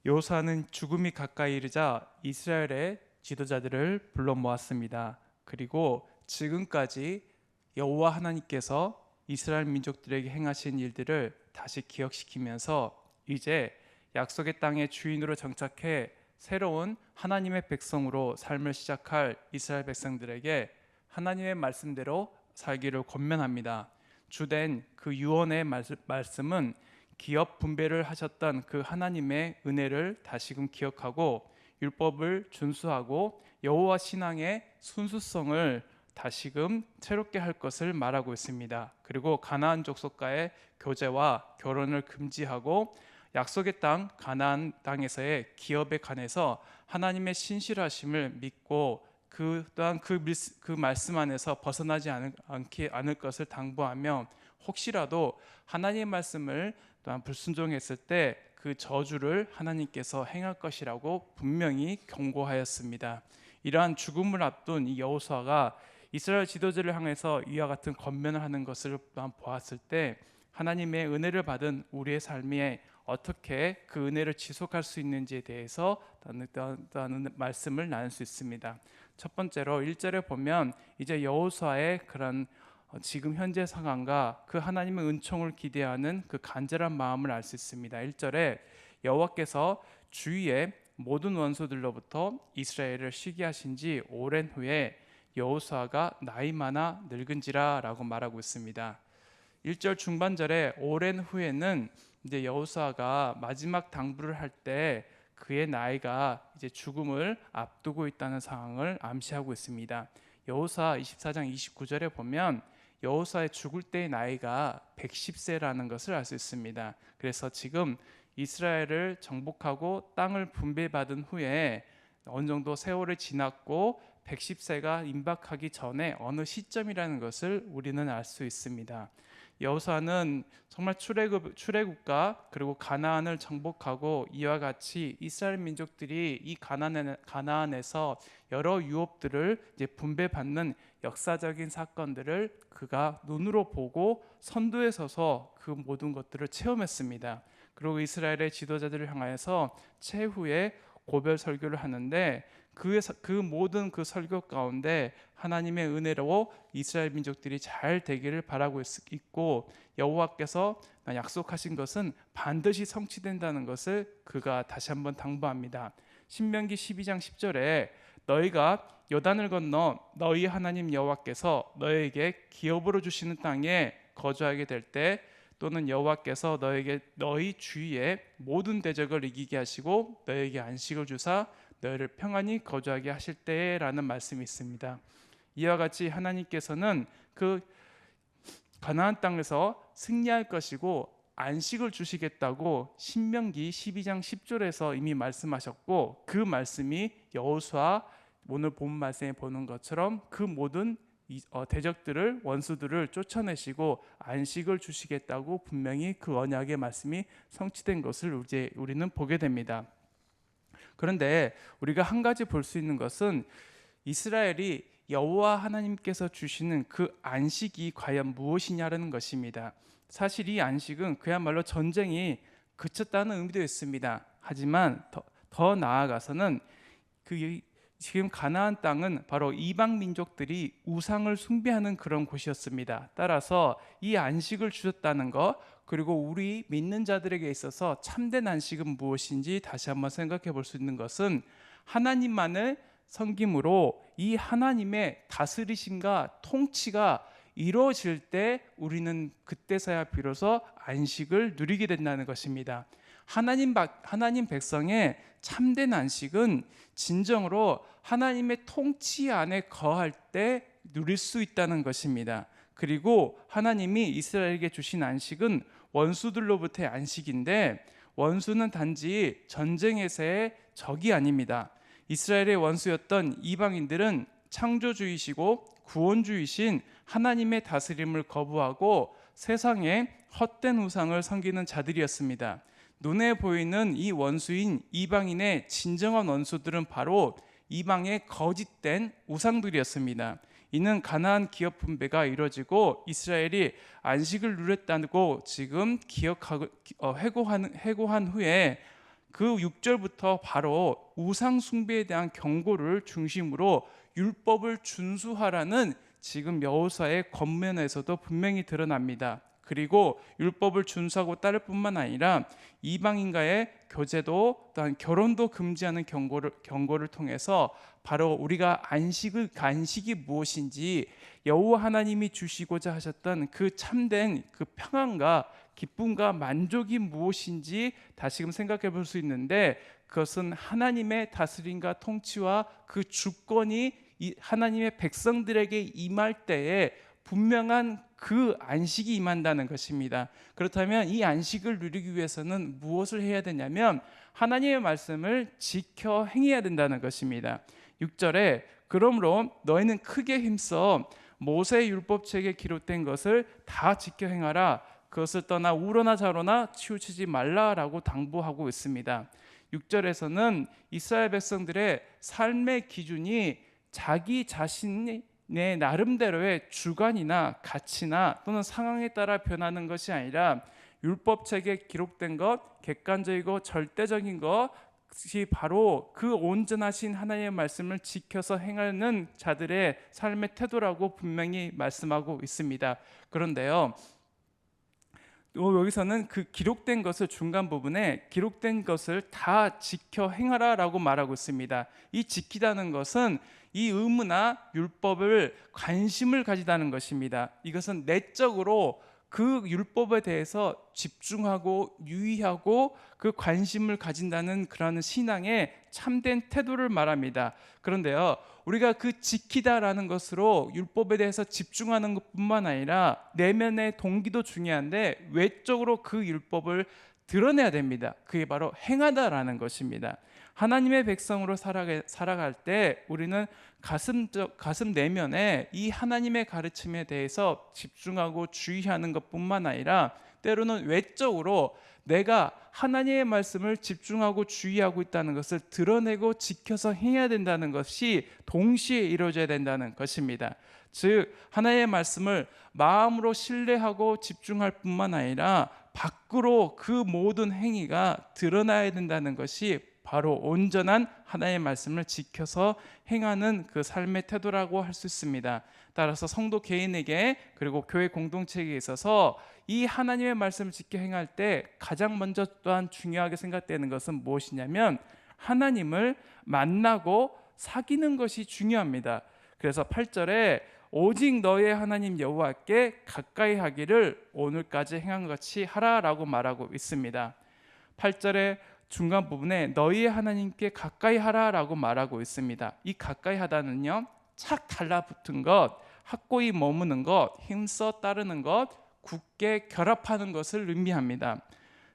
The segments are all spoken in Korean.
여호수아는 죽음이 가까이 이르자 이스라엘의 지도자들을 불러 모았습니다. 그리고 지금까지 여호와 하나님께서 이스라엘 민족들에게 행하신 일들을 다시 기억시키면서 이제 약속의 땅의 주인으로 정착해 새로운 하나님의 백성으로 삶을 시작할 이스라엘 백성들에게 하나님의 말씀대로 살기를 권면합니다. 주된 그 유언의 말씀은 기업 분배를 하셨던 그 하나님의 은혜를 다시금 기억하고 율법을 준수하고 여호와 신앙의 순수성을 다시금 새롭게 할 것을 말하고 있습니다. 그리고 가나안 족속과의 교제와 결혼을 금지하고 약속의 땅 가나안 땅에서의 기업에 관해서 하나님의 신실하심을 믿고 그 또한 그 말씀 안에서 벗어나지 않을 것을 당부하며 혹시라도 하나님의 말씀을 또한 불순종했을 때 그 저주를 하나님께서 행할 것이라고 분명히 경고하였습니다. 이러한 죽음을 앞둔 이 여호수아가 이스라엘 지도자를 향해서 이와 같은 권면을 하는 것을 또한 보았을 때 하나님의 은혜를 받은 우리의 삶에 어떻게 그 은혜를 지속할 수 있는지에 대해서 또한 말씀을 나눌 수 있습니다. 첫 번째로 1절에 보면 이제 여호수아의 그런 지금 현재 상황과 그 하나님의 은총을 기대하는 그 간절한 마음을 알 수 있습니다. 1절에 여호와께서 주위의 모든 원수들로부터 이스라엘을 쉬게 하신 지 오랜 후에 여호수아가 나이 많아 늙은지라 라고 말하고 있습니다. 1절 중반절에 오랜 후에는 이제 여호수아가 마지막 당부를 할 때 그의 나이가 이제 죽음을 앞두고 있다는 상황을 암시하고 있습니다. 여호수아 24장 29절에 보면 여호수아의 죽을 때의 나이가 110세라는 것을 알 수 있습니다. 그래서 지금 이스라엘을 정복하고 땅을 분배받은 후에 어느 정도 세월이 지났고 110세가 임박하기 전에 어느 시점이라는 것을 우리는 알 수 있습니다. 여호수아는 정말 출애굽과 그리고 가나안을 정복하고 이와 같이 이스라엘 민족들이 이 가나안에서 여러 유업들을 이제 분배받는 역사적인 사건들을 그가 눈으로 보고 선두에 서서 그 모든 것들을 체험했습니다. 그리고 이스라엘의 지도자들을 향하여서 최후의 고별 설교를 하는데 그 모든 그 설교 가운데 하나님의 은혜로 이스라엘 민족들이 잘 되기를 바라고 있고 여호와께서 약속하신 것은 반드시 성취된다는 것을 그가 다시 한번 당부합니다. 신명기 12장 10절에 너희가 요단을 건너 너희 하나님 여호와께서 너희에게 기업으로 주시는 땅에 거주하게 될 때 또는 여호와께서 너희 주위에 모든 대적을 이기게 하시고 너희에게 안식을 주사 너희를 평안히 거주하게 하실 때라는 말씀이 있습니다. 이와 같이 하나님께서는 그 가나안 땅에서 승리할 것이고 안식을 주시겠다고 신명기 12장 10절에서 이미 말씀하셨고 그 말씀이 여호수아 오늘 본 말씀에 보는 것처럼 그 모든 대적들을 원수들을 쫓아내시고 안식을 주시겠다고 분명히 그 언약의 말씀이 성취된 것을 이제 우리는 보게 됩니다. 그런데 우리가 한 가지 볼 수 있는 것은 이스라엘이 여호와 하나님께서 주시는 그 안식이 과연 무엇이냐라는 것입니다. 사실 이 안식은 그야말로 전쟁이 그쳤다는 의미도 있습니다. 하지만 더 나아가서는 지금 가나안 땅은 바로 이방 민족들이 우상을 숭배하는 그런 곳이었습니다. 따라서 이 안식을 주셨다는 것, 그리고 우리 믿는 자들에게 있어서 참된 안식은 무엇인지 다시 한번 생각해 볼 수 있는 것은 하나님만을 섬김으로 이 하나님의 다스리심과 통치가 이루어질 때 우리는 그때서야 비로소 안식을 누리게 된다는 것입니다. 하나님 백성의 참된 안식은 진정으로 하나님의 통치 안에 거할 때 누릴 수 있다는 것입니다. 그리고 하나님이 이스라엘에게 주신 안식은 원수들로부터의 안식인데 원수는 단지 전쟁에서의 적이 아닙니다. 이스라엘의 원수였던 이방인들은 창조주이시고 구원주이신 하나님의 다스림을 거부하고 세상에 헛된 우상을 섬기는 자들이었습니다. 눈에 보이는 이 원수인 이방인의 진정한 원수들은 바로 이방의 거짓된 우상들이었습니다. 이는 가나안 기업 분배가 이루어지고 이스라엘이 안식을 누렸다고 지금 회고한 후에 그 6절부터 바로 우상 숭배에 대한 경고를 중심으로 율법을 준수하라는 지금 여호수아의 권면에서도 분명히 드러납니다. 그리고 율법을 준수하고 따를 뿐만 아니라 이방인과의 교제도 또한 결혼도 금지하는 경고를 통해서 바로 우리가 안식이 무엇인지, 여호와 하나님이 주시고자 하셨던 그 참된 그 평안과 기쁨과 만족이 무엇인지 다시금 생각해 볼 수 있는데, 그것은 하나님의 다스림과 통치와 그 주권이 하나님의 백성들에게 임할 때에 분명한 그 안식이 임한다는 것입니다. 그렇다면 이 안식을 누리기 위해서는 무엇을 해야 되냐면 하나님의 말씀을 지켜 행해야 된다는 것입니다. 6절에 그러므로 너희는 크게 힘써 모세의 율법책에 기록된 것을 다 지켜 행하라. 그것을 떠나 우로나 좌로나 치우치지 말라라고 당부하고 있습니다. 6절에서는 이스라엘 백성들의 삶의 기준이 자기 자신의 나름대로의 주관이나 가치나 또는 상황에 따라 변하는 것이 아니라 율법책에 기록된 것, 객관적이고 절대적인 것이 바로 그 온전하신 하나님의 말씀을 지켜서 행하는 자들의 삶의 태도라고 분명히 말씀하고 있습니다. 그런데요, 여기서는 그 기록된 것을 중간 부분에 기록된 것을 다 지켜 행하라라고 말하고 있습니다. 이 지키다는 것은 이 의무나 율법을 관심을 가지다는 것입니다. 이것은 내적으로 그 율법에 대해서 집중하고 유의하고 그 관심을 가진다는 그런 신앙의 참된 태도를 말합니다. 그런데요, 우리가 그 지키다라는 것으로 율법에 대해서 집중하는 것뿐만 아니라 내면의 동기도 중요한데 외적으로 그 율법을 드러내야 됩니다. 그게 바로 행하다라는 것입니다. 하나님의 백성으로 살아갈 때 우리는 가슴 내면에 이 하나님의 가르침에 대해서 집중하고 주의하는 것뿐만 아니라 때로는 외적으로 내가 하나님의 말씀을 집중하고 주의하고 있다는 것을 드러내고 지켜서 해야 된다는 것이 동시에 이루어져야 된다는 것입니다. 즉 하나님의 말씀을 마음으로 신뢰하고 집중할 뿐만 아니라 밖으로 그 모든 행위가 드러나야 된다는 것이 바로 온전한 하나님의 말씀을 지켜서 행하는 그 삶의 태도라고 할 수 있습니다. 따라서 성도 개인에게 그리고 교회 공동체에 있어서 이 하나님의 말씀을 지켜 행할 때 가장 먼저 또한 중요하게 생각되는 것은 무엇이냐면 하나님을 만나고 사귀는 것이 중요합니다. 그래서 8절에 오직 너의 하나님 여호와께 가까이 하기를 오늘까지 행한 것 같이 하라라고 말하고 있습니다. 8절에 중간 부분에 너희의 하나님께 가까이 하라라고 말하고 있습니다. 이 가까이 하다는요, 착 달라붙은 것, 확고히 머무는 것, 힘써 따르는 것, 굳게 결합하는 것을 의미합니다.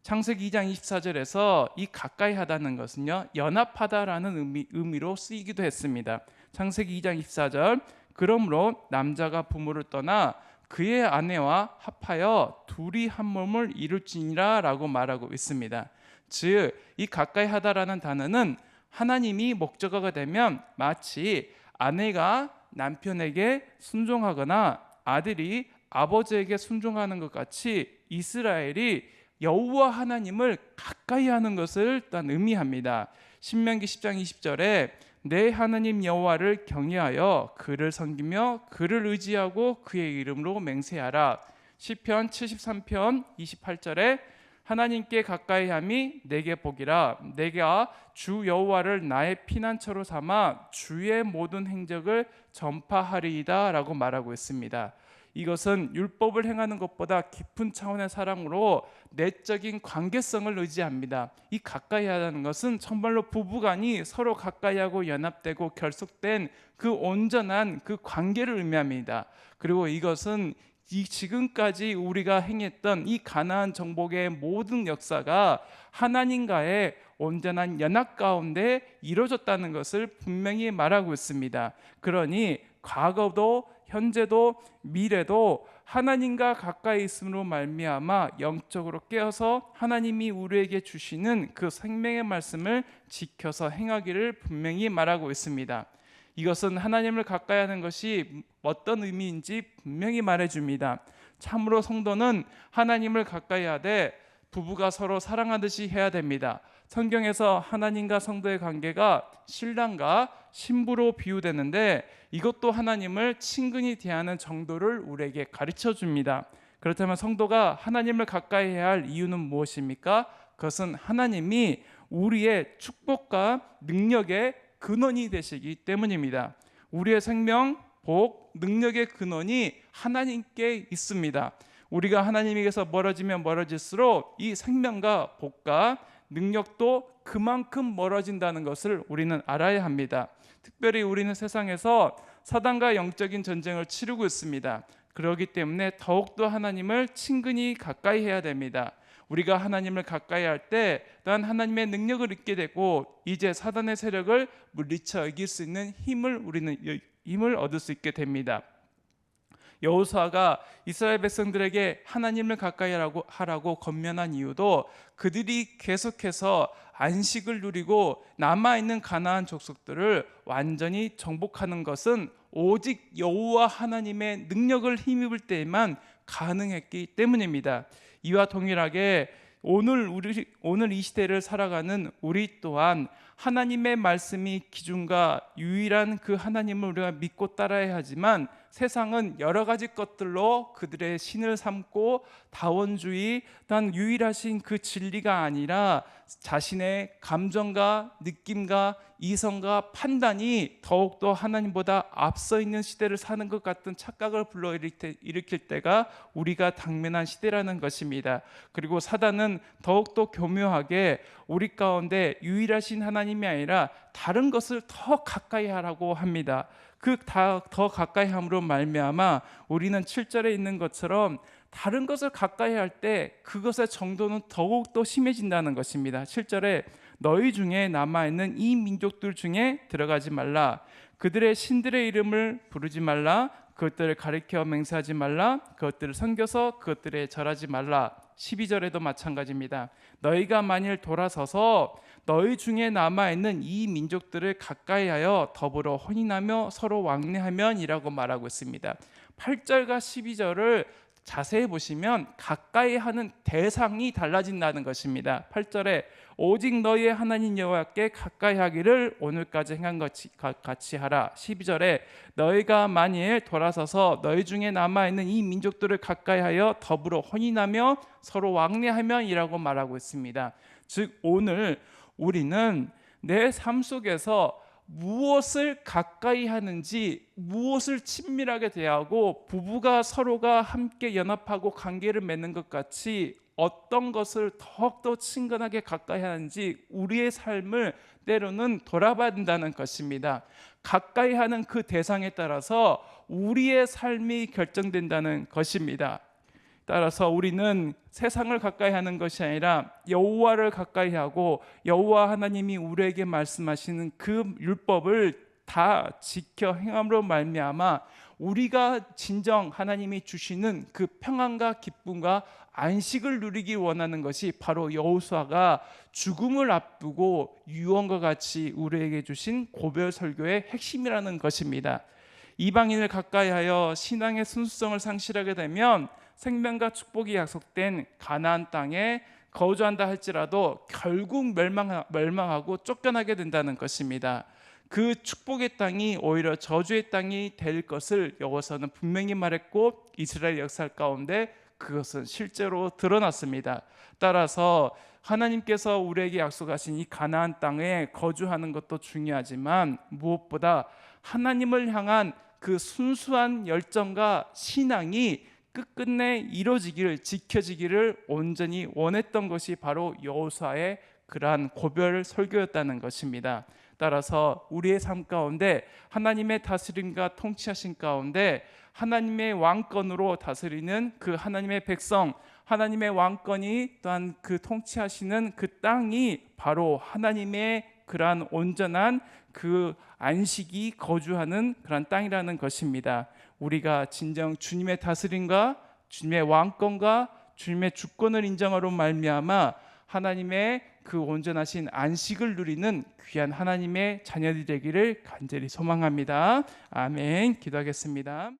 창세기 2장 24절에서 이 가까이 하다는 것은요, 연합하다라는 의미로 쓰이기도 했습니다. 창세기 2장 24절 그러므로 남자가 부모를 떠나 그의 아내와 합하여 둘이 한 몸을 이룰지니라 라고 말하고 있습니다. 즉 이 가까이 하다라는 단어는 하나님이 목적어가 되면 마치 아내가 남편에게 순종하거나 아들이 아버지에게 순종하는 것 같이 이스라엘이 여호와 하나님을 가까이 하는 것을 일단 의미합니다. 신명기 10장 20절에 내 하나님 여호와를 경외하여 그를 섬기며 그를 의지하고 그의 이름으로 맹세하라. 시편 73편 28절에 하나님께 가까이 함이 내게 복이라. 내가 주 여호와를 나의 피난처로 삼아 주의 모든 행적을 전파하리이다 라고 말하고 있습니다. 이것은 율법을 행하는 것보다 깊은 차원의 사랑으로 내적인 관계성을 의지합니다. 이 가까이 하다는 것은 정말로 부부간이 서로 가까이하고 연합되고 결속된 그 온전한 그 관계를 의미합니다. 그리고 이것은 이 지금까지 우리가 행했던 이 가나안 정복의 모든 역사가 하나님과의 온전한 연합 가운데 이루어졌다는 것을 분명히 말하고 있습니다. 그러니 과거도 현재도 미래도 하나님과 가까이 있음으로 말미암아 영적으로 깨어서 하나님이 우리에게 주시는 그 생명의 말씀을 지켜서 행하기를 분명히 말하고 있습니다. 이것은 하나님을 가까이 하는 것이 어떤 의미인지 분명히 말해줍니다. 참으로 성도는 하나님을 가까이 하되 부부가 서로 사랑하듯이 해야 됩니다. 성경에서 하나님과 성도의 관계가 신랑과 신부로 비유되는데 이것도 하나님을 친근히 대하는 정도를 우리에게 가르쳐 줍니다. 그렇다면 성도가 하나님을 가까이 해야 할 이유는 무엇입니까? 그것은 하나님이 우리의 축복과 능력의 근원이 되시기 때문입니다. 우리의 생명, 복, 능력의 근원이 하나님께 있습니다. 우리가 하나님에게서 멀어지면 멀어질수록 이 생명과 복과 능력도 그만큼 멀어진다는 것을 우리는 알아야 합니다. 특별히 우리는 세상에서 사단과 영적인 전쟁을 치르고 있습니다. 그렇기 때문에 더욱더 하나님을 친근히 가까이 해야 됩니다. 우리가 하나님을 가까이 할 때 또한 하나님의 능력을 잊게 되고 이제 사단의 세력을 물리쳐 이길 수 있는 힘을 얻을 수 있게 됩니다. 여호수아가 이스라엘 백성들에게 하나님을 가까이 하라고 권면한 이유도 그들이 계속해서 안식을 누리고 남아있는 가나안 족속들을 완전히 정복하는 것은 오직 여호와 하나님의 능력을 힘입을 때에만 가능했기 때문입니다. 이와 동일하게 오늘 이 시대를 살아가는 우리 또한 하나님의 말씀이 기준과 유일한 그 하나님을 우리가 믿고 따라야 하지만 세상은 여러 가지 것들로 그들의 신을 삼고 다원주의 또한 유일하신 그 진리가 아니라 자신의 감정과 느낌과 이성과 판단이 더욱더 하나님보다 앞서 있는 시대를 사는 것 같은 착각을 불러일으킬 때가 우리가 당면한 시대라는 것입니다. 그리고 사단은 더욱더 교묘하게 우리 가운데 유일하신 하나님이 아니라 다른 것을 더 가까이 하라고 합니다. 더 가까이 함으로 말미암아 우리는 7절에 있는 것처럼 다른 것을 가까이 할 때 그것의 정도는 더욱더 심해진다는 것입니다. 7절에 너희 중에 남아있는 이 민족들 중에 들어가지 말라. 그들의 신들의 이름을 부르지 말라. 그것들을 가리켜 맹세하지 말라. 그것들을 섬겨서 그것들에 절하지 말라. 12절에도 마찬가지입니다. 너희가 만일 돌아서서 너희 중에 남아있는 이 민족들을 가까이하여 더불어 혼인하며 서로 왕래하면 이라고 말하고 있습니다. 8절과 12절을 자세히 보시면 가까이 하는 대상이 달라진다는 것입니다. 8절에 오직 너희의 하나님 여호와께 가까이 하기를 오늘까지 행한 것 같이 하라. 12절에 너희가 만일 돌아서서 너희 중에 남아있는 이 민족들을 가까이 하여 더불어 혼인하며 서로 왕래하면 이라고 말하고 있습니다. 즉 오늘 우리는 내 삶 속에서 무엇을 가까이 하는지, 무엇을 친밀하게 대하고 부부가 서로가 함께 연합하고 관계를 맺는 것 같이 어떤 것을 더욱더 친근하게 가까이 하는지 우리의 삶을 때로는 돌아봐야 된다는 것입니다. 가까이 하는 그 대상에 따라서 우리의 삶이 결정된다는 것입니다. 따라서 우리는 세상을 가까이 하는 것이 아니라 여호와를 가까이 하고 여호와 하나님이 우리에게 말씀하시는 그 율법을 다 지켜 행함으로 말미암아 우리가 진정 하나님이 주시는 그 평안과 기쁨과 안식을 누리기 원하는 것이 바로 여호수아가 죽음을 앞두고 유언과 같이 우리에게 주신 고별 설교의 핵심이라는 것입니다. 이방인을 가까이하여 신앙의 순수성을 상실하게 되면 생명과 축복이 약속된 가나안 땅에 거주한다 할지라도 결국 멸망하고 쫓겨나게 된다는 것입니다. 그 축복의 땅이 오히려 저주의 땅이 될 것을 여호수아는 분명히 말했고 이스라엘 역사 가운데 그것은 실제로 드러났습니다. 따라서 하나님께서 우리에게 약속하신 이 가나안 땅에 거주하는 것도 중요하지만 무엇보다 하나님을 향한 그 순수한 열정과 신앙이 끝끝내 이루어지기를, 지켜지기를 온전히 원했던 것이 바로 여호수아의 그러한 고별 설교였다는 것입니다. 따라서 우리의 삶 가운데 하나님의 다스림과 통치하신 가운데 하나님의 왕권으로 다스리는 그 하나님의 백성, 하나님의 왕권이 또한 그 통치하시는 그 땅이 바로 하나님의 그러한 온전한 그 안식이 거주하는 그런 땅이라는 것입니다. 우리가 진정 주님의 다스림과 주님의 왕권과 주님의 주권을 인정하로 말미암아 하나님의 그 온전하신 안식을 누리는 귀한 하나님의 자녀들이 되기를 간절히 소망합니다. 아멘. 기도하겠습니다.